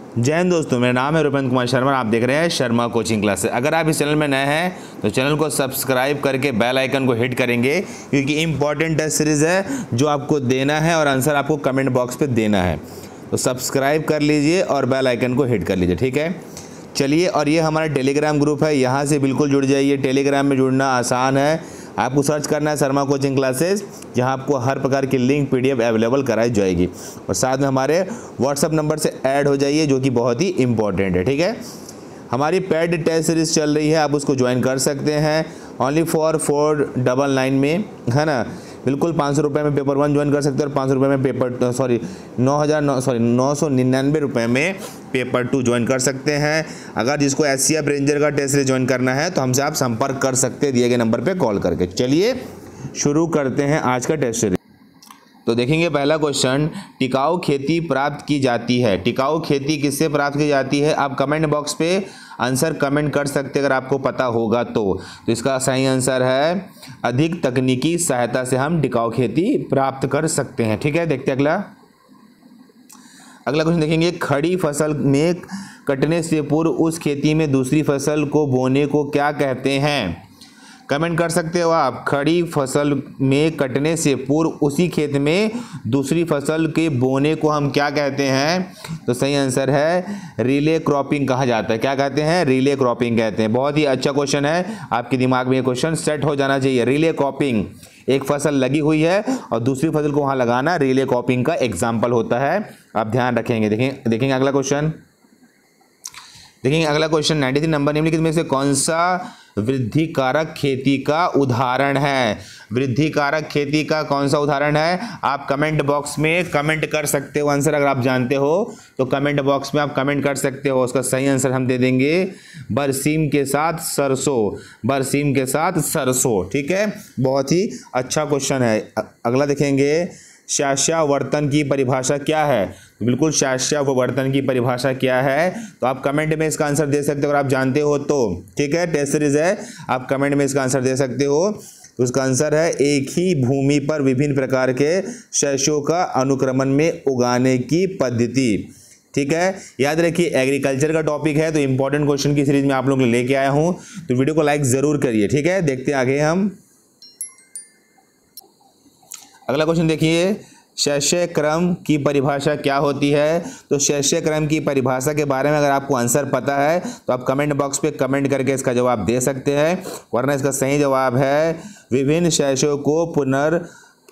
जय हिंद दोस्तों, मेरा नाम है रुपेंद्र कुमार शर्मा। आप देख रहे हैं शर्मा कोचिंग क्लासेस। अगर आप इस चैनल में नए हैं तो चैनल को सब्सक्राइब करके बेल आइकन को हिट करेंगे, क्योंकि इंपॉर्टेंट टेस्ट सीरीज़ है जो आपको देना है और आंसर आपको कमेंट बॉक्स पे देना है। तो सब्सक्राइब कर लीजिए और बेल आइकन को हिट कर लीजिए, ठीक है। चलिए, और ये हमारा टेलीग्राम ग्रुप है, यहाँ से बिल्कुल जुड़ जाइए। टेलीग्राम में जुड़ना आसान है, आपको सर्च करना है शर्मा कोचिंग क्लासेस, जहाँ आपको हर प्रकार की लिंक PDF अवेलेबल कराई जाएगी। और साथ में हमारे व्हाट्सअप नंबर से ऐड हो जाइए, जो कि बहुत ही इंपॉर्टेंट है, ठीक है। हमारी पेड टेस्ट सीरीज़ चल रही है, आप उसको ज्वाइन कर सकते हैं ओनली फॉर 499 में, है ना। बिल्कुल 500 रुपये में पेपर 1 ज्वाइन कर सकते हैं और 500 रुपये में पेपर 999 रुपये में पेपर 2 ज्वाइन कर सकते हैं। अगर जिसको SCF रेंजर का टेस्ट सीरीज ज्वाइन करना है तो हमसे आप संपर्क कर सकते हैं दिए गए नंबर पे कॉल करके। चलिए शुरू करते हैं आज का टेस्ट सीरीज। तो देखेंगे पहला क्वेश्चन, टिकाऊ खेती प्राप्त की जाती है। टिकाऊ खेती किससे प्राप्त की जाती है? आप कमेंट बॉक्स पे आंसर कमेंट कर सकते हैं अगर आपको पता होगा तो इसका सही आंसर है अधिक तकनीकी सहायता से हम टिकाऊ खेती प्राप्त कर सकते हैं, ठीक है। देखते हैं अगला क्वेश्चन देखेंगे, खड़ी फसल में कटने से पूर्व उस खेती में दूसरी फसल को बोने को क्या कहते हैं? कमेंट कर सकते हो आप। खड़ी फसल में कटने से पूर्व उसी खेत में दूसरी फसल के बोने को हम क्या कहते हैं? तो सही आंसर है रिले क्रॉपिंग कहा जाता है। क्या कहते हैं? रिले क्रॉपिंग कहते हैं। बहुत ही अच्छा क्वेश्चन है, आपके दिमाग में ये क्वेश्चन सेट हो जाना चाहिए। रिले क्रॉपिंग, एक फसल लगी हुई है और दूसरी फसल को वहाँ लगाना रिले क्रॉपिंग का एग्जाम्पल होता है, आप ध्यान रखेंगे। देखेंगे अगला क्वेश्चन। देखेंगे अगला क्वेश्चन, 93 नंबर निम्नलिखित में से कौन सा वृद्धि कारक खेती का उदाहरण है? वृद्धि कारक खेती का कौन सा उदाहरण है? आप कमेंट बॉक्स में कमेंट कर सकते हो आंसर। अगर आप जानते हो तो कमेंट बॉक्स में आप कमेंट कर सकते हो। उसका सही आंसर हम दे देंगे बरसीम के साथ सरसों। बरसीम के साथ सरसों, ठीक है। बहुत ही अच्छा क्वेश्चन है। अगला देखेंगे, शास्यावर्तन की परिभाषा क्या है? बिल्कुल, शास्यावर्तन की परिभाषा क्या है? तो आप कमेंट में इसका आंसर दे सकते हो अगर आप जानते हो तो, ठीक है। टेस्ट सीरीज है, आप कमेंट में इसका आंसर दे सकते हो। उसका आंसर है एक ही भूमि पर विभिन्न प्रकार के शस्यों का अनुक्रमण में उगाने की पद्धति, ठीक है। याद रखिए एग्रीकल्चर का टॉपिक है, तो इंपॉर्टेंट क्वेश्चन की सीरीज में आप लोग लेके आया हूँ, तो वीडियो को लाइक जरूर करिए, ठीक है। देखते हैं आगे हम। अगला क्वेश्चन देखिए, शस्य क्रम की परिभाषा क्या होती है? तो शस्य क्रम की परिभाषा के बारे में अगर आपको आंसर पता है तो आप कमेंट बॉक्स पे कमेंट करके इसका जवाब दे सकते हैं, वरना इसका सही जवाब है विभिन्न शस्यों को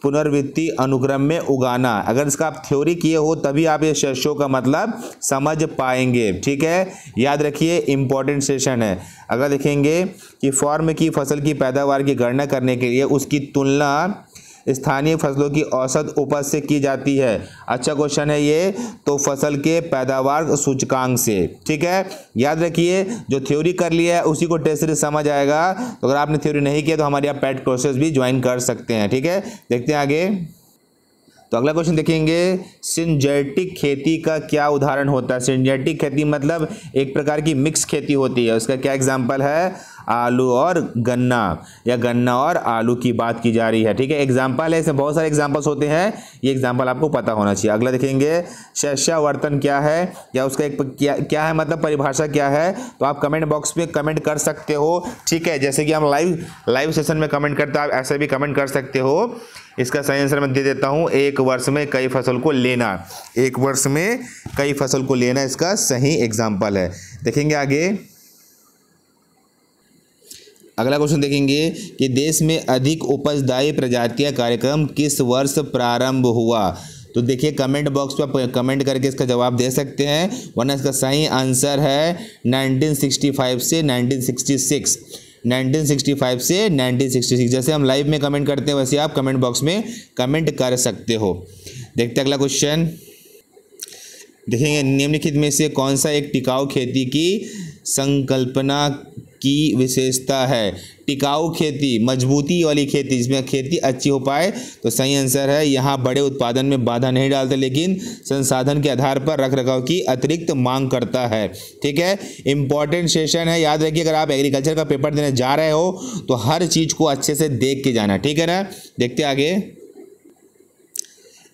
पुनर्वृत्ति अनुक्रम में उगाना। अगर इसका आप थ्योरी किए हो तभी आप ये शस्यों का मतलब समझ पाएंगे, ठीक है। याद रखिए इंपॉर्टेंट सेशन है। अगर देखेंगे कि फॉर्म की फसल की पैदावार की गणना करने के लिए उसकी तुलना स्थानीय फसलों की औसत उपज से की जाती है। अच्छा क्वेश्चन है ये, तो फसल के पैदावार सूचकांक से, ठीक है। याद रखिए जो थ्योरी कर लिया है उसी को टेस्ट सीरीज समझ आएगा। तो अगर आपने थ्योरी नहीं किया तो हमारी आप पेड कोर्सेज भी ज्वाइन कर सकते हैं, ठीक है। देखते हैं आगे। तो अगला क्वेश्चन देखेंगे, सिंजेटिक खेती का क्या उदाहरण होता है? सिंजेटिक खेती मतलब एक प्रकार की मिक्स खेती होती है, उसका क्या एग्जाम्पल है? आलू और गन्ना, या गन्ना और आलू की बात की जा रही है, ठीक है। एग्जाम्पल है, इसमें बहुत सारे एग्जाम्पल्स होते हैं, ये एग्जाम्पल आपको पता होना चाहिए। अगला देखेंगे, शस्यावर्तन क्या है, या उसका एक क्या है मतलब परिभाषा क्या है? तो आप कमेंट बॉक्स में कमेंट कर सकते हो, ठीक है। जैसे कि हम लाइव सेशन में कमेंट करते हैं, आप ऐसे भी कमेंट कर सकते हो। इसका सही आंसर मैं दे देता हूँ, एक वर्ष में कई फसल को लेना। एक वर्ष में कई फसल को लेना इसका सही एग्जाम्पल है। देखेंगे आगे। अगला क्वेश्चन देखेंगे कि देश में अधिक उपजदायी प्रजातियां कार्यक्रम किस वर्ष प्रारंभ हुआ? तो देखिए कमेंट बॉक्स पर कमेंट करके इसका जवाब दे सकते हैं, वरना इसका सही आंसर है 1965 से 1966। 1965 से 1966। जैसे हम लाइव में कमेंट करते हैं वैसे आप कमेंट बॉक्स में कमेंट कर सकते हो। देखते हैं अगला क्वेश्चन। देखेंगे निम्नलिखित में से कौन सा एक टिकाऊ खेती की संकल्पना की विशेषता है? टिकाऊ खेती, मजबूती वाली खेती, जिसमें खेती अच्छी हो पाए। तो सही आंसर है यहाँ बड़े उत्पादन में बाधा नहीं डालते, लेकिन संसाधन के आधार पर रखरखाव की अतिरिक्त मांग करता है, ठीक है। इंपॉर्टेंट सेशन है, याद रखिए। अगर आप एग्रीकल्चर का पेपर देने जा रहे हो तो हर चीज़ को अच्छे से देख के जाना, ठीक है ना। देखते आगे।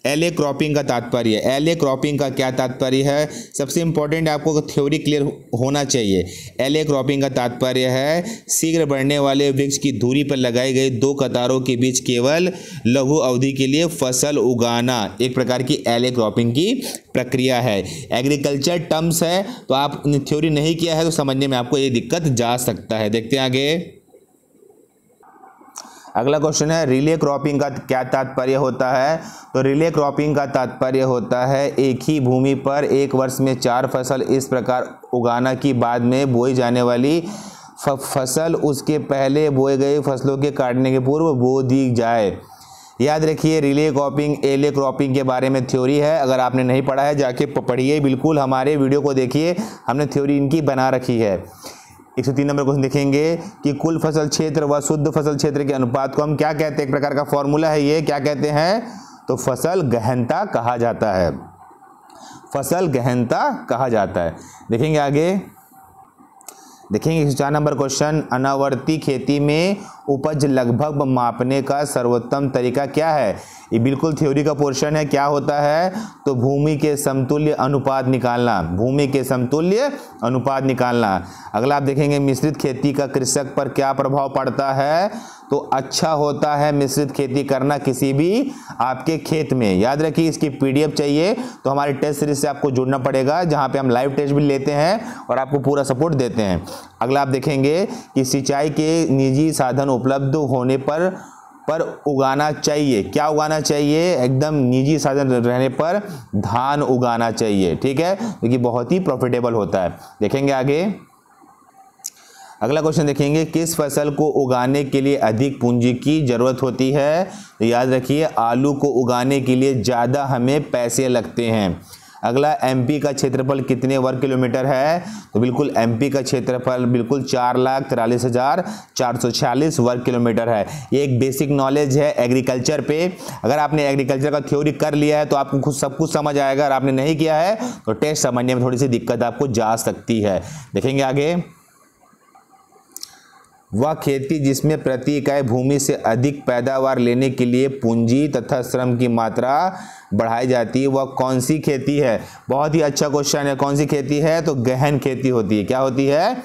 एले क्रॉपिंग का तात्पर्य, एले क्रॉपिंग का क्या तात्पर्य है, सबसे इंपॉर्टेंट आपको थ्योरी क्लियर होना चाहिए। एले क्रॉपिंग का तात्पर्य है शीघ्र बढ़ने वाले वृक्ष की धुरी पर लगाई गई दो कतारों के बीच केवल लघु अवधि के लिए फसल उगाना, एक प्रकार की एले क्रॉपिंग की प्रक्रिया है। एग्रीकल्चर टर्म्स है, तो आप थ्योरी नहीं किया है तो समझने में आपको ये दिक्कत जा सकता है। देखते हैं आगे। अगला क्वेश्चन है रिले क्रॉपिंग का क्या तात्पर्य होता है। तो रिले क्रॉपिंग का तात्पर्य होता है एक ही भूमि पर एक वर्ष में 4 फसल इस प्रकार उगाना कि बाद में बोई जाने वाली फसल उसके पहले बोए गए फसलों के काटने के पूर्व बो दी जाए। याद रखिए रिले क्रॉपिंग एले क्रॉपिंग के बारे में थ्योरी है, अगर आपने नहीं पढ़ा है जाके पढ़िए, बिल्कुल हमारे वीडियो को देखिए, हमने थ्योरी इनकी बना रखी है। 103 नंबर क्वेश्चन देखेंगे कि कुल फसल क्षेत्र व शुद्ध फसल क्षेत्र के अनुपात को हम क्या कहते हैं, एक प्रकार का फॉर्मूला है ये, क्या कहते हैं, तो फसल गहनता कहा जाता है, फसल गहनता कहा जाता है। देखेंगे आगे, देखेंगे 104 नंबर क्वेश्चन, अनावर्ती खेती में उपज लगभग मापने का सर्वोत्तम तरीका क्या है। ये बिल्कुल थ्योरी का पोर्शन है। क्या होता है, तो भूमि के समतुल्य अनुपात निकालना, भूमि के समतुल्य अनुपात निकालना। अगला आप देखेंगे मिश्रित खेती का कृषक पर क्या प्रभाव पड़ता है, तो अच्छा होता है मिश्रित खेती करना किसी भी आपके खेत में। याद रखिए इसकी पीडीएफ चाहिए तो हमारे टेस्ट सीरीज से आपको जुड़ना पड़ेगा, जहां पे हम लाइव टेस्ट भी लेते हैं और आपको पूरा सपोर्ट देते हैं। अगला आप देखेंगे कि सिंचाई के निजी साधन उपलब्ध होने पर उगाना चाहिए। क्या उगाना चाहिए, एकदम निजी साधन रहने पर धान उगाना चाहिए, ठीक है, क्योंकि बहुत ही प्रॉफिटेबल होता है। देखेंगे आगे, अगला क्वेश्चन देखेंगे किस फसल को उगाने के लिए अधिक पूंजी की जरूरत होती है। तो याद रखिए आलू को उगाने के लिए ज़्यादा हमें पैसे लगते हैं। अगला एमपी का क्षेत्रफल कितने वर्ग किलोमीटर है, तो बिल्कुल एमपी का क्षेत्रफल बिल्कुल 4,43,446 वर्ग किलोमीटर है। ये एक बेसिक नॉलेज है एग्रीकल्चर पे। अगर आपने एग्रीकल्चर का थ्योरी कर लिया है तो आपको खुद सब कुछ समझ आएगा, अगर आपने नहीं किया है तो टेस्ट समझने में थोड़ी सी दिक्कत आपको जा सकती है। देखेंगे आगे, वह खेती जिसमें प्रति इकाई भूमि से अधिक पैदावार लेने के लिए पूंजी तथा श्रम की मात्रा बढ़ाई जाती है, वह कौन सी खेती है। बहुत ही अच्छा क्वेश्चन है, कौन सी खेती है, तो गहन खेती होती है। क्या होती है,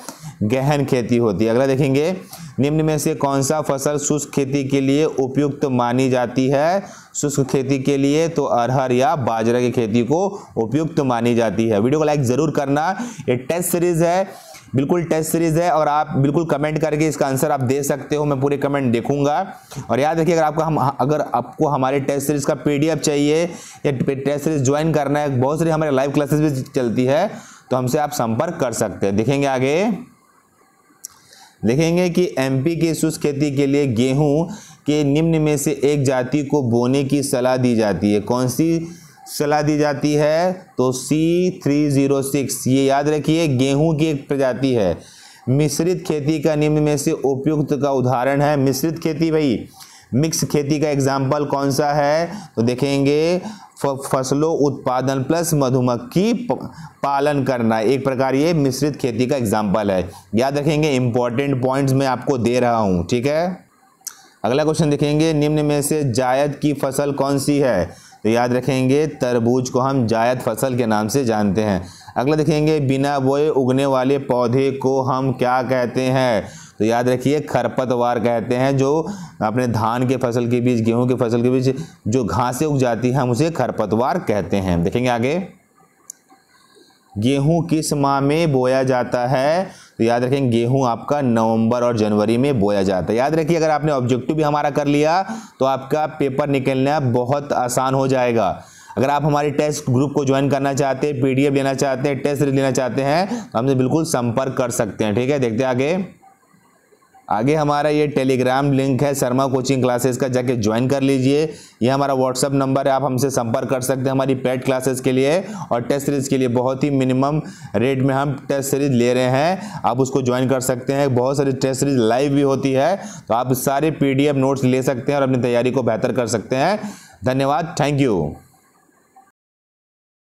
गहन खेती होती है। अगला देखेंगे निम्न में से कौन सा फसल शुष्क खेती के लिए उपयुक्त मानी जाती है। शुष्क खेती के लिए तो अरहर या बाजरा की खेती को उपयुक्त मानी जाती है। वीडियो को लाइक जरूर करना। ये टेस्ट सीरीज है, बिल्कुल टेस्ट सीरीज है, और आप बिल्कुल कमेंट करके इसका आंसर आप दे सकते हो, मैं पूरे कमेंट देखूंगा। और याद रखिए अगर आपको हमारे टेस्ट सीरीज का पीडीएफ चाहिए या टेस्ट सीरीज ज्वाइन करना है, बहुत सारी हमारे लाइव क्लासेस भी चलती है, तो हमसे आप संपर्क कर सकते हैं। देखेंगे आगे, देखेंगे कि एमपी की शुष्क खेती के लिए गेहूं के निम्न में से एक जाति को बोने की सलाह दी जाती है। कौन सी सलाह दी जाती है, तो C306। ये याद रखिए गेहूं की एक प्रजाति है। मिश्रित खेती का निम्न में से उपयुक्त का उदाहरण है। मिश्रित खेती भाई, मिक्स खेती का एग्जाम्पल कौन सा है, तो देखेंगे फसलों उत्पादन प्लस मधुमक्खी पालन करना, एक प्रकार ये मिश्रित खेती का एग्जाम्पल है। याद रखेंगे, इंपॉर्टेंट पॉइंट्स मैं आपको दे रहा हूँ, ठीक है। अगला क्वेश्चन देखेंगे निम्न में से जायद की फसल कौन सी है, तो याद रखेंगे तरबूज को हम जायद फसल के नाम से जानते हैं। अगला देखेंगे बिना बोए उगने वाले पौधे को हम क्या कहते हैं, तो याद रखिए खरपतवार कहते हैं। जो अपने धान के फसल के बीच, गेहूं के फसल के बीच जो घासें उग जाती हैं हम उसे खरपतवार कहते हैं। देखेंगे आगे, गेहूं किस माह में बोया जाता है, तो याद रखेंगे गेहूं आपका नवंबर और जनवरी में बोया जाता है। याद रखिए अगर आपने ऑब्जेक्टिव भी हमारा कर लिया तो आपका पेपर निकलना बहुत आसान हो जाएगा। अगर आप हमारे टेस्ट ग्रुप को ज्वाइन करना चाहते हैं, पीडीएफ लेना चाहते हैं, टेस्ट लेना चाहते हैं, तो हमसे बिल्कुल संपर्क कर सकते हैं, ठीक है। देखते हैं आगे हमारा ये टेलीग्राम लिंक है शर्मा कोचिंग क्लासेस का, जाके ज्वाइन कर लीजिए। ये हमारा व्हाट्सअप नंबर है, आप हमसे संपर्क कर सकते हैं हमारी पेड क्लासेस के लिए और टेस्ट सीरीज के लिए। बहुत ही मिनिमम रेट में हम टेस्ट सीरीज ले रहे हैं, आप उसको ज्वाइन कर सकते हैं। बहुत सारी टेस्ट सीरीज लाइव भी होती है, तो आप सारे पीडीएफ नोट्स ले सकते हैं और अपनी तैयारी को बेहतर कर सकते हैं। धन्यवाद, थैंक यू।